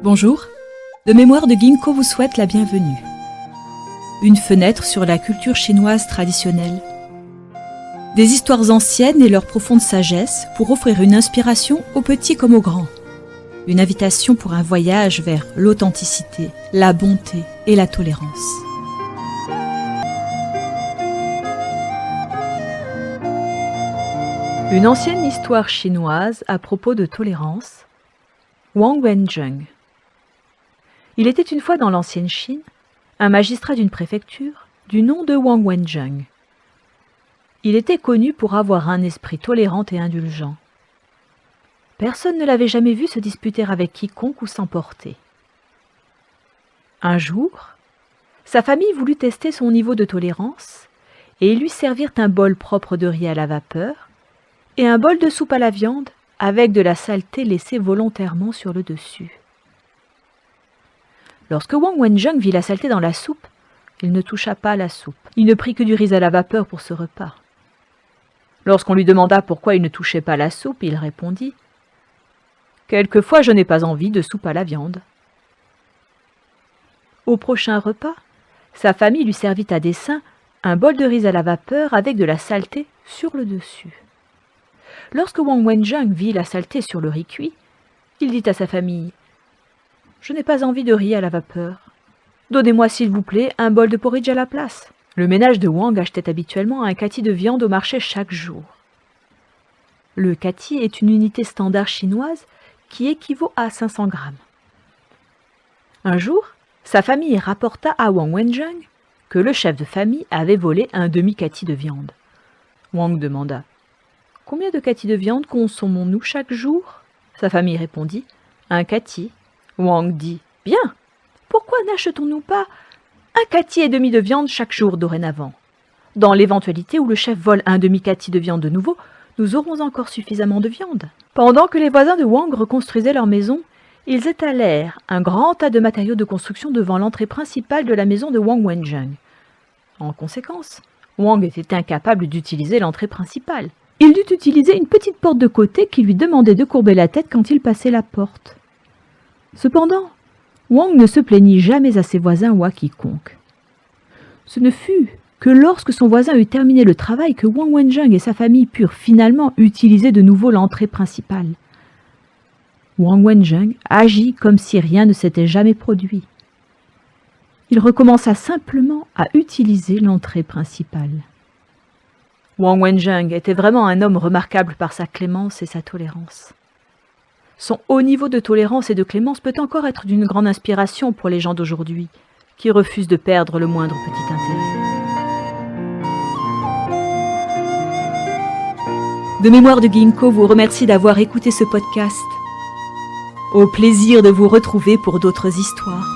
Bonjour, de Mémoire de Ginkgo vous souhaite la bienvenue. Une fenêtre sur la culture chinoise traditionnelle. Des histoires anciennes et leur profonde sagesse pour offrir une inspiration aux petits comme aux grands. Une invitation pour un voyage vers l'authenticité, la bonté et la tolérance. Une ancienne histoire chinoise à propos de tolérance. Wang Wenzheng. Il était une fois dans l'ancienne Chine, un magistrat d'une préfecture du nom de Wang Wenzheng. Il était connu pour avoir un esprit tolérant et indulgent. Personne ne l'avait jamais vu se disputer avec quiconque ou s'emporter. Un jour, sa famille voulut tester son niveau de tolérance et ils lui servirent un bol propre de riz à la vapeur et un bol de soupe à la viande avec de la saleté laissée volontairement sur le dessus. Lorsque Wang Wenzheng vit la saleté dans la soupe, il ne toucha pas la soupe. Il ne prit que du riz à la vapeur pour ce repas. Lorsqu'on lui demanda pourquoi il ne touchait pas la soupe, il répondit « Quelquefois, je n'ai pas envie de soupe à la viande. » Au prochain repas, sa famille lui servit à dessein un bol de riz à la vapeur avec de la saleté sur le dessus. Lorsque Wang Wenzheng vit la saleté sur le riz cuit, il dit à sa famille « Je n'ai pas envie de riz à la vapeur. Donnez-moi s'il vous plaît un bol de porridge à la place. » Le ménage de Wang achetait habituellement un kati de viande au marché chaque jour. Le kati est une unité standard chinoise qui équivaut à 500 grammes. Un jour, sa famille rapporta à Wang Wenzheng que le chef de famille avait volé un demi-kati de viande. Wang demanda « Combien de kati de viande consommons-nous chaque jour ?» Sa famille répondit « Un kati. » Wang dit « Bien, pourquoi n'achetons-nous pas un kati et demi de viande chaque jour dorénavant? Dans l'éventualité où le chef vole un demi-kati de viande de nouveau, nous aurons encore suffisamment de viande. » Pendant que les voisins de Wang reconstruisaient leur maison, ils étalèrent un grand tas de matériaux de construction devant l'entrée principale de la maison de Wang Wenzheng. En conséquence, Wang était incapable d'utiliser l'entrée principale. Il dut utiliser une petite porte de côté qui lui demandait de courber la tête quand il passait la porte. Cependant, Wang ne se plaignit jamais à ses voisins ou à quiconque. Ce ne fut que lorsque son voisin eut terminé le travail que Wang Wenzheng et sa famille purent finalement utiliser de nouveau l'entrée principale. Wang Wenzheng agit comme si rien ne s'était jamais produit. Il recommença simplement à utiliser l'entrée principale. Wang Wenzheng était vraiment un homme remarquable par sa clémence et sa tolérance. Son haut niveau de tolérance et de clémence peut encore être d'une grande inspiration pour les gens d'aujourd'hui, qui refusent de perdre le moindre petit intérêt. De Mémoire de Ginkgo vous remercie d'avoir écouté ce podcast. Au plaisir de vous retrouver pour d'autres histoires.